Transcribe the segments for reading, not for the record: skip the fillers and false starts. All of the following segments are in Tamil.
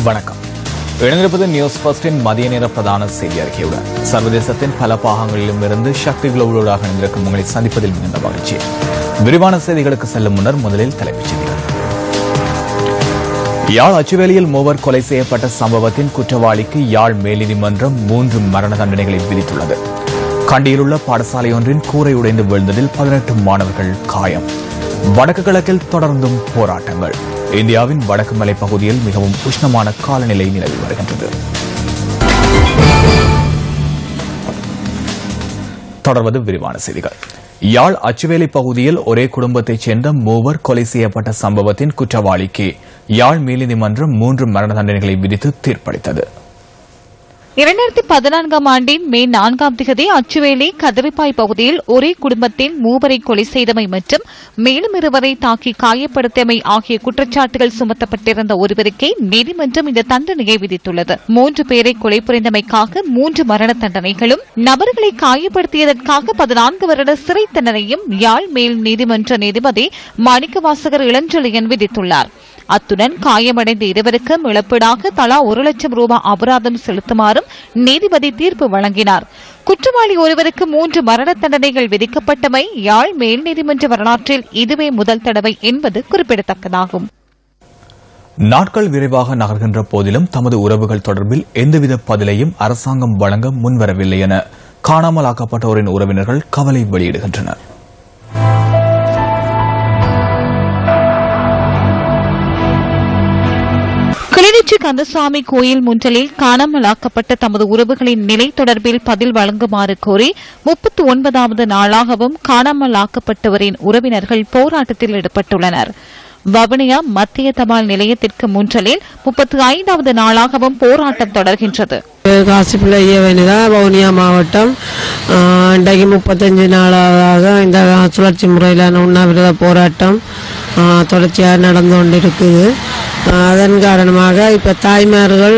வணக்கம். இணைந்திருப்பது நியூஸ் ஃபர்ஸ்டின் மதிய நேர பிரதான செய்தி அறிக்கையுடன் சர்வதேசத்தின் பல பாகங்களிலும் இருந்து சக்தி குளோபலோடாக இணைந்திருக்கும் உங்களை சந்திப்பதில் மிகுந்த மகிழ்ச்சி. விரிவான செய்திகளுக்கு செல்லும் முன்னர் முதலில் தலைப்புச் செய்திகள். யாழ் அச்சுவேலியில் மூவர் கொலை செய்யப்பட்ட சம்பவத்தின் குற்றவாளிக்கு யாழ் மேல்நீதிமன்றம் 3 மரண தண்டனைகளை விதித்துள்ளது. கண்டியிலுள்ள பாடசாலையொன்றின் கூரை உடைந்து வீழ்ந்ததில் 18 மாணவர்கள் காயம். வடக்கு கிழக்கில் தொடர்ந்தும் போராட்டங்கள். இந்தியாவின் வடக்கு மலை பகுதியில் மிகவும் உஷ்ணமான காலநிலை நிலவி வருகின்றது. தொடர்வது விரிவான செய்திகள். யாழ் அச்சுவேலி பகுதியில் ஒரே குடும்பத்தைச் சேர்ந்த மூவர் கொலை செய்யப்பட்ட சம்பவத்தின் குற்றவாளிக்கு யாழ் மேல்நீதிமன்றம் 3 மரண தண்டனைகளை விதித்து தீர்ப்பளித்தது. 2014 ஆண்டின் மே 4ஆம் தேதி அச்சுவேலி கதிரிப்பாய் பகுதியில் ஒரே குடும்பத்தின் மூவரை கொலை செய்தமை மற்றும் மேலும் 2 தாக்கி காயப்படுத்தியமை ஆகிய குற்றச்சாட்டுகள் சுமத்தப்பட்டிருந்த ஒருவருக்கே நீதிமன்றம் இந்த தண்டனையை விதித்துள்ளது. 3 பேரை கொலை புரிந்தமைக்காக 3 மரண தண்டனைகளும், நபர்களை காயப்படுத்தியதற்காக 14 வருட சிறை தண்டனையும் யாழ் மேல் நீதிமன்ற நீதிபதி மாணிக்கவாசகர் இளஞ்செழியன் விதித்துள்ளார். அத்துடன் காயமடைந்த இருவருக்கும் இழப்பீடாக தலா 1 லட்சம் ரூபாய் அபராதம் செலுத்துமாறும் நீதிபதி தீர்ப்பு வழங்கினார். குற்றவாளி ஒருவருக்கு 3 மரண தண்டனைகள் விதிக்கப்பட்டமை யாழ் மேல் நீதிமன்ற வரலாற்றில் இதுவே முதல் தடவை என்பது குறிப்பிடத்தக்கதாகும். நாட்கள் விரைவாக நகர்கின்ற போதிலும் தமது உறவுகள் தொடர்பில் எந்தவித பதிலையும் அரசாங்கம் வழங்க முன்வரவில்லை என காணாமல் ஆக்கப்பட்டோரின் உறவினர்கள் கவலை வெளியிடுகின்றனர். கிளிநொச்சி கந்தசுவாமி கோயில் முன்றலில் காணாமலாக்கப்பட்ட தமது உறவுகளின் நிலை தொடர்பில் பதில் வழங்குமாறு கோரி 39வது நாளாகவும் காணாமலாக்கப்பட்டவரின் உறவினர்கள் போராட்டத்தில் ஈடுபட்டுள்ளனர். வவுனியா மத்திய தபால் நிலையத்திற்கு முன்றலில் 35வது நாளாகவும் போராட்டம் தொடர்கின்றது. வவுனியா மாவட்டம் இன்றைக்கு 35 நாளாக இந்த சுழற்சி முறையிலான உண்ணாவிரத போராட்டம் தொடர்ச்சியாக நடந்து கொண்டிருக்குது. அதன் காரணமாக இப்ப தாய்மார்கள்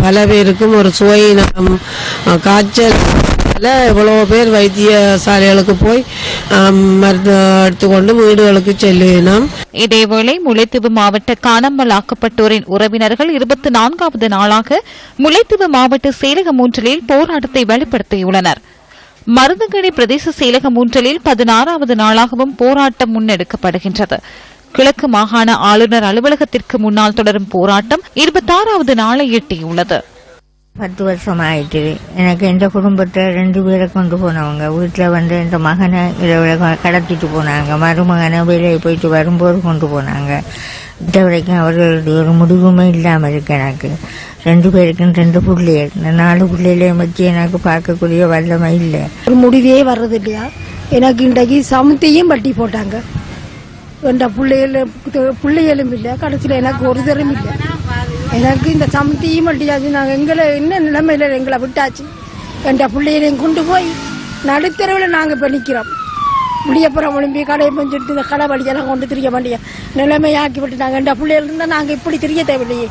பல பேருக்கும் ஒரு சுவையினம் காய்ச்சல் எவ்வளவு பேர் வைத்தியசாலைகளுக்கு போய் மருந்து எடுத்துக்கொண்டு வீடுகளுக்கு செல்லுவினோம். இதேவேளை முல்லைத்தீவு மாவட்ட காணாமலாக்கப்பட்டோரின் உறவினர்கள் 24வது நாளாக முல்லைத்தீவு மாவட்ட செயலகம் ஒன்றில் போராட்டத்தை வெளிப்படுத்தியுள்ளனர். மருதங்கணி பிரதேச செயலகம் ஒன்றில் 16வது நாளாகவும் போராட்டம் முன்னெடுக்கப்படுகின்றது. கிழக்கு மாகாண ஆளுநர் அலுவலகத்திற்கு முன்னால் தொடரும் போராட்டம் 26வது நாளை எட்டியுள்ளது. 10 வருஷம் ஆயிட்டு. எனக்கு எந்த குடும்பத்தை 2 பேரை கொண்டு போனவங்க வீட்டில் இந்த மகனை கடத்திட்டு போனாங்க. மருமகனை வேலையை போயிட்டு வரும்போது கொண்டு போனாங்க. இந்த வரைக்கும் அவர்களுடைய ஒரு முடிவுமே இல்லாமல் இருக்கு. எனக்கு 2 பேருக்கும் 2 பிள்ளைகள். 4 பிள்ளைகளையும் வச்சு எனக்கு பார்க்கக்கூடிய வல்லமை இல்லை. ஒரு முடிவே வர்றது இல்லையா? எனக்கு இன்றைக்கு சமத்தையும் பட்டி போட்டாங்க. என்ற பிள்ளைகளும் இல்லை. கடைசியில் எனக்கு ஒரு தரம் இல்லை. எனக்கு இந்த சமத்தையும் பட்டியாச்சு. நாங்கள் எங்களை என்ன நிலைமையில எங்களை விட்டாச்சு. என்ற பிள்ளைகளையும் கொண்டு போய் நடுத்தரவில் நாங்கள் இப்போ நிற்கிறோம். முடியப்புறம் ஒளிம்பி கடையை பஞ்சுட்டு இந்த கடை வழியெல்லாம் கொண்டு திரிய வேண்டிய நிலைமையாக்கி விட்டு நாங்கள் என்ற பிள்ளைகள் இருந்தால் நாங்கள் இப்படி திரிய தேவையில்லையே.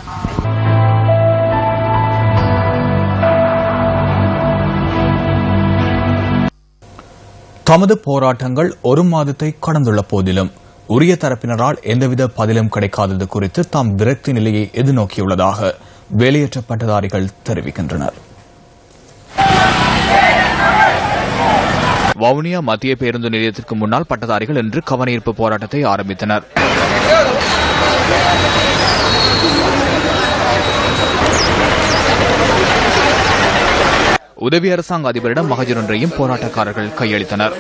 தமது போராட்டங்கள் 1 மாதத்தை கடந்துள்ள போதிலும் உரிய தரப்பினரால் எந்தவித பதிலும் கிடைக்காதது குறித்து தாம் விரக்தி நிலையை எதிர்நோக்கியுள்ளதாக வேலையற்ற பட்டதாரிகள் தெரிவிக்கின்றனர். வவுனியா மத்திய பேருந்து நிலையத்திற்கு முன்னால் பட்டதாரிகள் இன்று கவனஈர்ப்பு போராட்டத்தை ஆரம்பித்தனர். உதவி அரசாங்க அதிபரிடம் மகஜர் ஒன்றையும் போராட்டக்காரர்கள் கையளித்தனர்.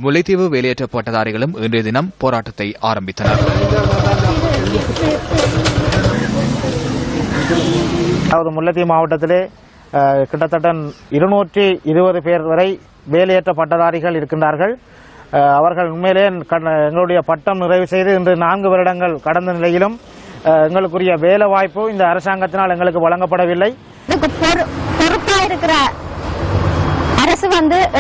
முல்லைத்தீவு வேலையற்ற பட்டதாரிகளும் இன்றைய தினம் போராட்டத்தை ஆரம்பித்தனர். முல்லைத்தீவு மாவட்டத்திலே கிட்டத்தட்ட 220 பேர் வரை வேலையற்ற பட்டதாரிகள் இருக்கின்றார்கள். அவர்கள் உண்மையிலே எங்களுடைய பட்டம் நிறைவு செய்து இன்று 4 வருடங்கள் கடந்த நிலையிலும் எங்களுக்குரிய வேலை வாய்ப்பு இந்த அரசாங்கத்தினால் எங்களுக்கு வழங்கப்படவில்லை. பொறுப்பா இருக்கிற அரசு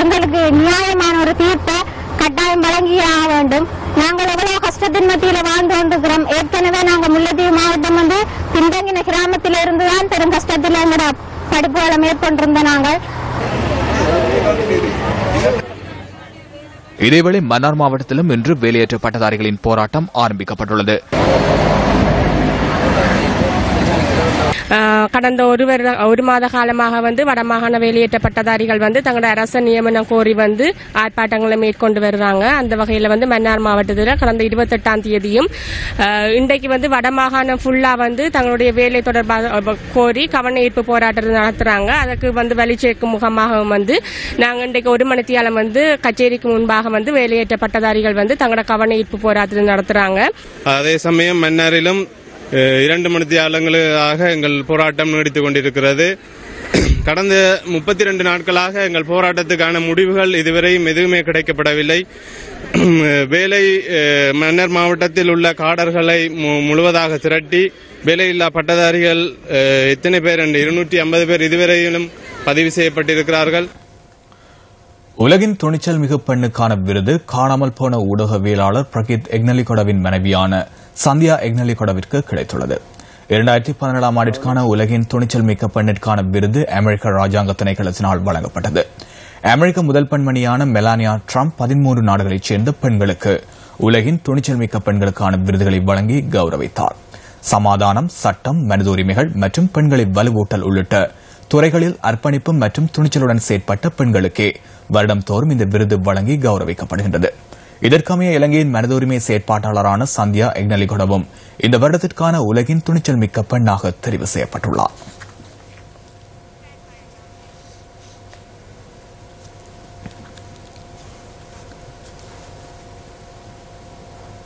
எங்களுக்கு நியாயமான ஒரு தீர்ப்பை கட்டாயம் வழங்கியாக வேண்டும். நாங்கள் எவ்வளவு கஷ்டத்தின் மத்தியில வாழ்ந்து கொண்டிருக்கிறோம். ஏற்கனவே நாங்கள் முல்லைத்தீவு மாவட்டம் பின்தங்கின கிராமத்தில இருந்துதான் பெரும் கஷ்டத்தில் எங்களோட படிப்புகளை மேற்கொண்டிருந்த நாங்கள் இதேவேளை மன்னார் மாவட்டத்திலும் இன்று வேலையற்ற பட்டதாரிகளின் போராட்டம் ஆரம்பிக்கப்பட்டுள்ளது. கடந்த ஒரு மாத காலமாக வடமாகாண வேலையேற்ற பட்டதாரிகள் தங்களோட அரச நியமனம் கோரி ஆர்ப்பாட்டங்களை மேற்கொண்டு வருகிறாங்க. அந்த வகையில் மன்னார் மாவட்டத்தில் கடந்த 28ஆம் தேதியும் இன்றைக்கு வடமாகாணம் ஃபுல்லா தங்களுடைய வேலை தொடர்பாக கோரி கவன ஈர்ப்பு போராட்டத்தை நடத்துறாங்க. அதுக்கு வழிச்சேர்க்கும் முகமாக நாங்கள் இன்றைக்கு 1 மணித்தியாலம் கச்சேரிக்கு முன்பாக வேலையேற்ற பட்டதாரிகள் தங்களோட கவன ஈர்ப்பு போராட்டத்தை நடத்துறாங்க. அதே சமயம் மன்னாரிலும் 2 மணித்தியாலங்களாக எங்கள் போராட்டம் நீடித்துக் கொண்டிருக்கிறது. கடந்த 32 நாட்களாக எங்கள் போராட்டத்துக்கான முடிவுகள் இதுவரையும் எதுவுமே கிடைக்கப்படவில்லை. வேலை மன்னார் மாவட்டத்தில் உள்ள காடர்களை முழுவதாக திரட்டி வேலையில்லா பட்டதாரிகள் எத்தனை பேர் 250 பேர் இதுவரையிலும் பதிவு செய்யப்பட்டிருக்கிறார்கள். உலகின் துணிச்சல் மிகு பெண்ணுக்கான விருது காணாமல் போன ஊடகவியலாளர் பிரகித் எக்னலிகொடவின் மனைவியான சந்தியா எக்னலிகொடவிற்கு கிடைத்துள்ளது. 2017ஆம் ஆண்டிற்கான உலகின் துணிச்சல் மிக்க பெண்ணிற்கான விருது அமெரிக்க ராஜாங்க திணைக்களத்தினால் வழங்கப்பட்டது. அமெரிக்க முதல் பெண்மணியான மெலானியா ட்ரம்ப் 13 நாடுகளைச் சேர்ந்த பெண்களுக்கு உலகின் துணிச்சல் மிக்க பெண்களுக்கான விருதுகளை வழங்கி கௌரவித்தார். சமாதானம், சட்டம், மனித உரிமைகள் மற்றும் பெண்களை வலுவூட்டல் உள்ளிட்ட துறைகளில் அர்ப்பணிப்பு மற்றும் துணிச்சலுடன் செயற்பட்ட பெண்களுக்கே வருடம்தோறும் இந்த விருது வழங்கி கௌரவிக்கப்படுகின்றது. இதற்கமைய இலங்கையின் மனித உரிமை செயற்பாட்டாளரான சந்தியா எக்னலிகொடவும் இந்த வருடத்திற்கான உலகின் துணிச்சல் மிக்க பெண்ணாக தெரிவு செய்யப்பட்டுள்ளார்.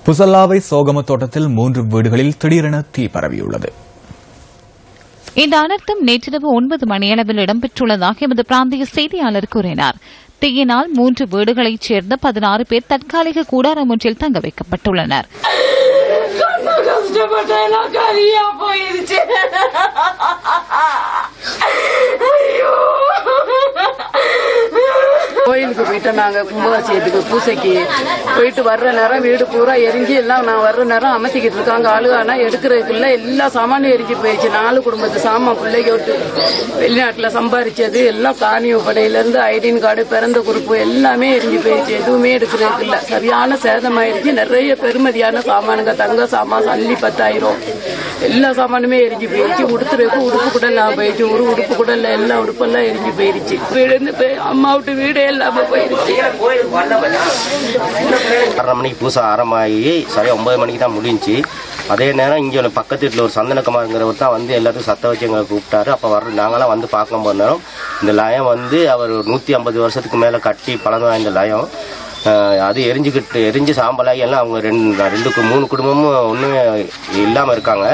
புசல்லாவை சோகம தோட்டத்தில் 3 வீடுகளில் திடீரென தீ பரவியுள்ளது. இந்த அனர்த்தம் நேற்றிரவு 9 மணியளவில் இடம்பெற்றுள்ளதாக எமது பிராந்திய செய்தியாளர் கூறினார். தீயினால் 3 வீடுகளைச் சேர்ந்த 16 பேர் தற்காலிக கூடாரம் ஒன்றில் தங்க வைக்கப்பட்டுள்ளனர். கோயிலுக்கு போயிட்டு நாங்க கும்பாபிஷேகத்துக்கு பூசைக்கு போயிட்டு வர்ற நேரம் வீடு பூரா எரிஞ்சு எல்லாம் நான் வர்ற நேரம் அமைச்சிக்கிட்டு இருக்காங்க. ஆளுகானா எடுக்கிறதுக்குள்ள எல்லா சாமானும் எரிஞ்சு போயிடுச்சு. 4 குடும்பத்து சாமான் பிள்ளைக்கு விட்டு வெளிநாட்டுல சம்பாதிச்சது எல்லாம் காணி படையில இருந்து ஐடின் கார்டு, பிறந்த குறிப்பு எல்லாமே எரிஞ்சு போயிடுச்சு. எதுவுமே எடுக்கிறதுக்குள்ள சரியான சேதமாயிருச்சு. நிறைய பெருமதியான சாமானுங்க, தங்க சாமான் அள்ளி 10,000 எல்லா சாமானுமே எரிஞ்சு போயிடுச்சு. உடுத்துறதுக்கு உடுப்பு கூட நான் போயிடுச்சு. ஒரு உடுப்பு கூட இல்ல, எல்லா உடுப்பெல்லாம் எரிஞ்சு போயிடுச்சு. வீடு அம்மா விட்டு வீடே இல்லாம போயிடுச்சு. 6:30 மணிக்கு பூசை ஆரம்பமாகி சரியா 9 மணிக்கு தான் முடிஞ்சு. அதே நேரம் இங்கே பக்கத்து வீட்டில் ஒரு சந்தனக்குமார்ங்கிறவர் தான் எல்லாத்தையும் சத்த வச்சு எங்களை கூப்பிட்டாரு. அப்போ நாங்களாம் பார்க்க போன நேரம் இந்த லயம் அவர் 150 வருஷத்துக்கு மேலே கட்டி பழம் வாய்ந்த லயம் அது எரிஞ்சு சாம்பலாகி எல்லாம் அவங்க 2-3 குடும்பமும் ஒன்றுமே இல்லாமல் இருக்காங்க.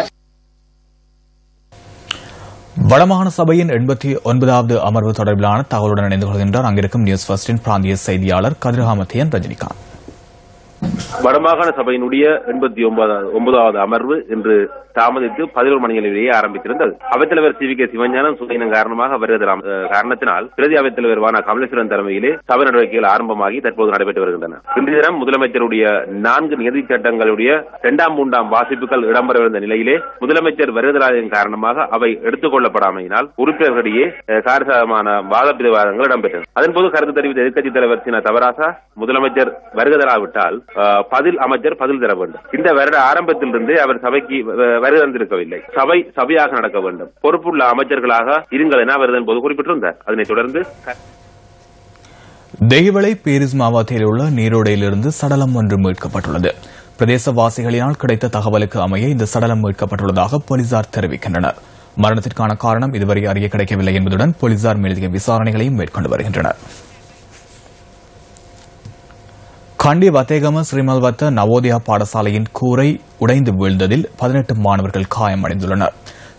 வடமாகாண சபையின் 89வது அமர்வு தொடர்பிலான தகவலுடன் இணைந்து கொள்கின்றார் அங்கிருக்கும் நியூஸ் ஃபர்ஸ்டின் பிராந்திய செய்தியாளர் கதிரகாமத்தியன் ரஜினிகாந்த். வடமாகாண சபையினுடைய 89வது அமர்வு இன்று தாமதித்து 11 மணிகளிலேயே ஆரம்பித்திருந்தது. அவைத்தலைவர் CVK சிவஞானம் சுகையினம் காரணமாக வருகிற காரணத்தினால் பிரதி அவைத்தலைவர் வான கமலேஸ்வரன் தலைமையிலே சபை நடவடிக்கைகள் ஆரம்பமாகி தற்போது நடைபெற்று வருகின்றன. இன்றைய தினம் முதலமைச்சருடைய 4 நிதி சட்டங்களுடைய 2ஆம் 3ஆம் வாசிப்புகள் இடம்பெறவிருந்த நிலையிலே முதலமைச்சர் வருகிறாரின் காரணமாக அவை எடுத்துக் கொள்ளப்படாமையினால் உறுப்பினர்களிடையே காரசாரமான வாத பிரதிவாதங்கள் இடம்பெற்றன. அதன்போது கருத்து தெரிவித்த எதிர்க்கட்சித் தலைவர் சின்ன தவராசா முதலமைச்சர் வருகிறாவிட்டால் பதில் அமைச்சர் பதில் தர வேண்டும். இந்த வருட ஆரம்பத்திலிருந்து அவர் சபைக்கு வருகை தந்திருக்கவில்லை. சபையாக நடக்க வேண்டும், பொறுப்புள்ள அமைச்சர்களாக இருங்கள் என அவர் போது குறிப்பிட்டிருந்தார். அதனைத் தொடர்ந்து தெய்வளை பேரிஸ் மாவட்டத்தில் உள்ள நீரோடையிலிருந்து சடலம் ஒன்று மீட்கப்பட்டுள்ளது. பிரதேசவாசிகளினால் கிடைத்த தகவலுக்கு அமைய இந்த சடலம் மீட்கப்பட்டுள்ளதாக போலீசார் தெரிவிக்கின்றனர். மரணத்திற்கான காரணம் இதுவரை அறிய கிடைக்கவில்லை என்பதுடன் போலீசார் மேலதிக விசாரணைகளையும் மேற்கொண்டு வருகின்றனர். கண்டி வத்தேகம ஸ்ரீமல்வத்த நவோதயா பாடசாலையின் கூரை உடைந்து வீழ்ந்ததில் 18 மாணவர்கள் காயமடைந்துள்ளனர்.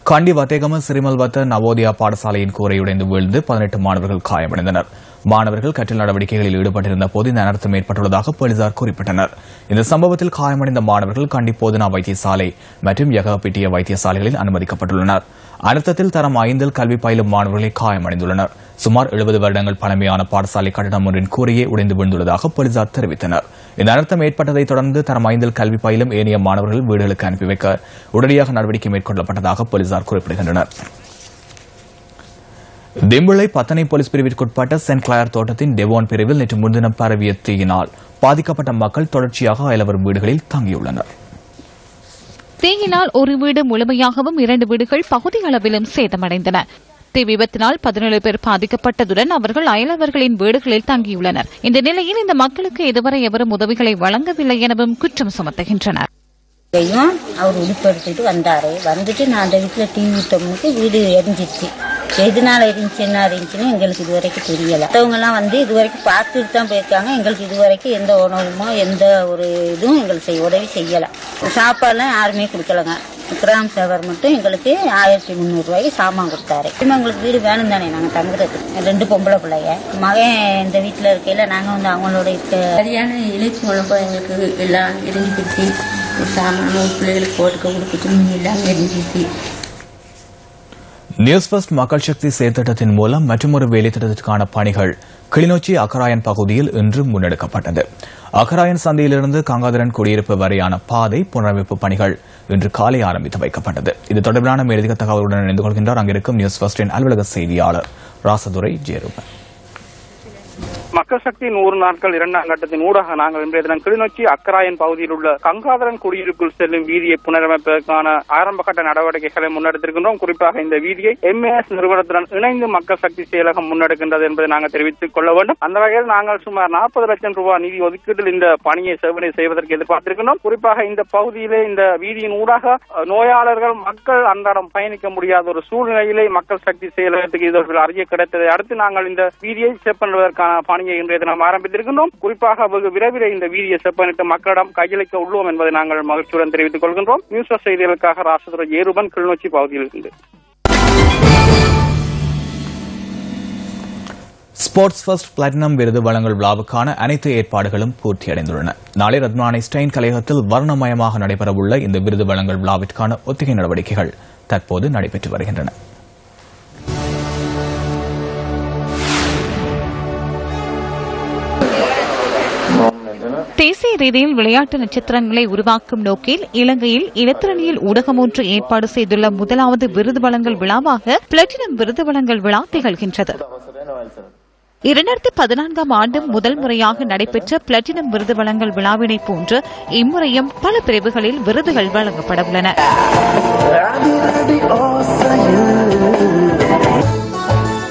கண்டி வத்தேகம ஸ்ரீமல்வத்த நவோதயா பாடசாலையின் கூரை உடைந்து வீழ்ந்து 18 மாணவர்கள் காயமடைந்தனர். மாணவர்கள் கற்றல் நடவடிக்கைகளில் ஈடுபட்டிருந்த போது இந்த அனர்த்தம் ஏற்பட்டுள்ளதாக போலீசார் குறிப்பிட்டனர். இந்த சம்பவத்தில் காயமடைந்த மாணவர்கள் கண்டி போதனா வைத்தியசாலை மற்றும் யகபிட்டிய வைத்தியசாலைகளில் அனுமதிக்கப்பட்டுள்ளனர். அனர்த்தத்தில் தரம் 5 கல்வி பயிலும் மாணவர்களை காயமடைந்துள்ளனர். சுமார் 70 வருடங்கள் பழமையான பாடசாலை கட்டடம் ஒன்றின் கூரையே உடைந்து விழுந்துள்ளதாக போலீசார் தெரிவித்தனர். இந்த அனர்த்தம் ஏற்பட்டதைத் தொடர்ந்து தரம் 5 கல்வி பயிலும் ஏனைய மாணவர்கள் வீடுகளுக்கு அனுப்பி வைக்க உடனடியாக நடவடிக்கை மேற்கொள்ளப்பட்டதாக போலீசார் குறிப்பிடுகின்றனர். திம்புளை பத்தனை போலீஸ் பிரிவிற்குட்பட்ட சென்ட் கிளாயர் தோட்டத்தின் டெவோன் பிரிவில் நேற்று முன்தினம் பரவிய தீயினால் பாதிக்கப்பட்ட மக்கள் தொடர்ச்சியாக அயலவர் வீடுகளில் தங்கியுள்ளனர். தீயினால் ஒரு வீடு முழுமையாகவும் 2 வீடுகள் பகுதி அளவிலும் சேதமடைந்தன. தீ விபத்தினால் 17 பேர் பாதிக்கப்பட்டதுடன் அவர்கள் அயலவர்களின் வீடுகளில் தங்கியுள்ளனர். இந்த நிலையில் இந்த மக்களுக்கு இதுவரை எவரும் உதவிகளை வழங்கவில்லை எனவும் குற்றம் சுமத்துகின்றனர். அவர் உடுப்படுத்திட்டு வந்தாரு. வந்துட்டு நான் அந்த வீட்டில் டீ விட்டோம்னுக்கு வீடு எரிஞ்சிச்சு. எதனால எரிஞ்சு என்ன இருந்துச்சுன்னு எங்களுக்கு இதுவரைக்கும் தெரியல. மற்றவங்க எல்லாம் வந்து இதுவரைக்கும் பார்த்துட்டு தான் போயிருக்காங்க. எங்களுக்கு இதுவரைக்கும் எந்த உணவுமோ எந்த ஒரு இதுவும் எங்களுக்கு உதவி செய்யல. சாப்பாடுலாம் யாருமே கொடுக்கலங்க. கிராம சேவர் மட்டும் எங்களுக்கு 1300 ரூபாய்க்கு சாமான் கொடுத்தாரு. எங்களுக்கு வீடு வேணும் தானே நாங்கள் தங்குறது. 2 பொம்பளை பிள்ளைங்க மகன் இந்த வீட்டில் இருக்கையில நாங்கள் வந்து அவங்களோட சரியான இழைச்சி உழப்பம் எங்களுக்கு எல்லாம் எரிஞ்சிச்சு. சாமான் பிள்ளைகளுக்கு போட்டுக்க கொடுக்க எல்லாம் எரிஞ்சிச்சு. நியூஸ் ஃபர்ஸ்ட் மக்கள் சக்தி செயற்திட்டத்தின் மூலம் மற்றொரு வேலை திட்டத்திற்கான பணிகள் கிளிநொச்சி அக்கராயன் பகுதியில் இன்று முன்னெடுக்கப்பட்டது. அக்கராயன் சந்தையிலிருந்து கங்காதரன் குடியிருப்பு வரையான பாதை புனரமைப்பு பணிகள் இன்று காலை ஆரம்பித்து வைக்கப்பட்டது. இது தொடர்பான மேலதிக தகவலுடன் இணைந்து கொள்கின்றார் அங்கிருக்கும் நியூஸ் ஃபர்ஸ்டின் அலுவலக செய்தியாளர் ராசதுரை ஜெயரூபன். மக்கள் சக்தி 100 நாட்கள் 2ஆம் கட்டத்தின் ஊடாக நாங்கள் இன்றைய தினம் கிளிநொச்சி அக்கராயன் பகுதியில் உள்ள கங்காதரன் குடியிருப்பில் செல்லும் வீதியை புனரமைப்பதற்கான ஆரம்ப கட்ட நடவடிக்கைகளை முன்னெடுத்திருக்கின்றோம். குறிப்பாக இந்த வீதியை MAS நிறுவனத்துடன் இணைந்து மக்கள் சக்தி செயலகம் முன்னெடுக்கின்றது என்பதை நாங்கள் தெரிவித்துக் கொள்ள வேண்டும். அந்த வகையில் நாங்கள் சுமார் 40 லட்சம் ரூபாய் நிதி ஒதுக்கீட்டில் இந்த பணியை செவ்வனை செய்வதற்கு எதிர்பார்த்திருக்கின்றோம். குறிப்பாக இந்த பகுதியிலே இந்த வீதியின் ஊடாக நோயாளர்கள் மக்கள் அன்றாடம் பயணிக்க முடியாத ஒரு சூழ்நிலையிலே மக்கள் சக்தி செயலகத்துக்கு இது அறிய கிடைத்ததை அடுத்து நாங்கள் இந்த வீதியை செப்பனிடுவதற்கான பணியை இன்றைய தினம் ஆரம்பித்திருக்கின்றோம். குறிப்பாக வெகு விரைவில் இந்த வீதியை செப்பனிட்டு மக்களிடம் கையளிக்க உள்ளோம் என்பதை நாங்கள் மகிழ்ச்சியுடன் தெரிவித்துக் கொள்கின்றோம். நியூஸ் செய்திகளுக்காக ராசதுரை ஏருபன் கிளிநொச்சி பகுதியில் இருந்து. ஸ்போர்ட்ஸ் ஃபர்ஸ்ட் பிளாட்டினம் விருது வழங்கல் விழாவுக்கான அனைத்து ஏற்பாடுகளும் பூர்த்தியடைந்துள்ளன. நாளை ரத்மானி ஸ்டெயின் கலையகத்தில் வர்ணமயமாக நடைபெறவுள்ள இந்த விருது வழங்கல் விழாவிற்கான ஒத்திகை நடவடிக்கைகள் தற்போது நடைபெற்று வருகின்றன. தேசிய ரீதியில் விளையாட்டு நட்சத்திரங்களை உருவாக்கும் நோக்கில் இலங்கையில் இலத்திரனியல் ஊடகம் ஒன்று ஏற்பாடு செய்துள்ள முதலாவது விருது வழங்கல் விழாவாக பிளாட்டினம் விருது வழங்கல் விழா திகழ்கின்றது. 2014ஆம் ஆண்டு முதல் முறையாக நடைபெற்ற பிளாட்டினம் விருது வழங்கல் விழாவினை போன்று இம்முறையும் பல பிரிவுகளில் விருதுகள் வழங்கப்பட உள்ளன.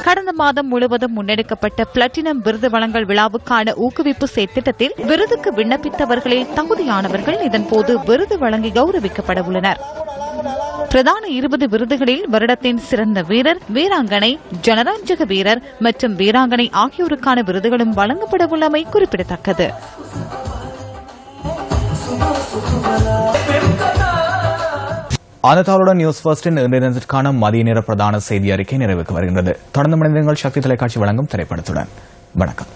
கடந்த மாதம் முழுவதும் முன்னெடுக்கப்பட்ட பிளாட்டினம் விருது வழங்கல் விழாவுக்கான ஊக்குவிப்பு செயற்திட்டத்தில் விருதுக்கு விண்ணப்பித்தவர்களில் தகுதியானவர்கள் இதன்போது விருது வழங்கி கௌரவிக்கப்பட உள்ளனர். பிரதான 20 விருதுகளில் வருடத்தின் சிறந்த வீரர், வீராங்கனை, ஜனரஞ்சக வீரர் மற்றும் வீராங்கனை ஆகியோருக்கான விருதுகளும் வழங்கப்பட உள்ளமை குறிப்பிடத்தக்கது. ஆனதாளுடன் நியூஸ் ஃபர்ஸ்டின் இன்றைய தினத்திற்கான மதிய நேர பிரதான செய்தி அறிக்கை நிறைவுக்கு வருகின்றது. தொடர்ந்து மனிதர்கள் சக்தி தொலைக்காட்சி வழங்கும் திரைப்படத்துடன் வணக்கம்.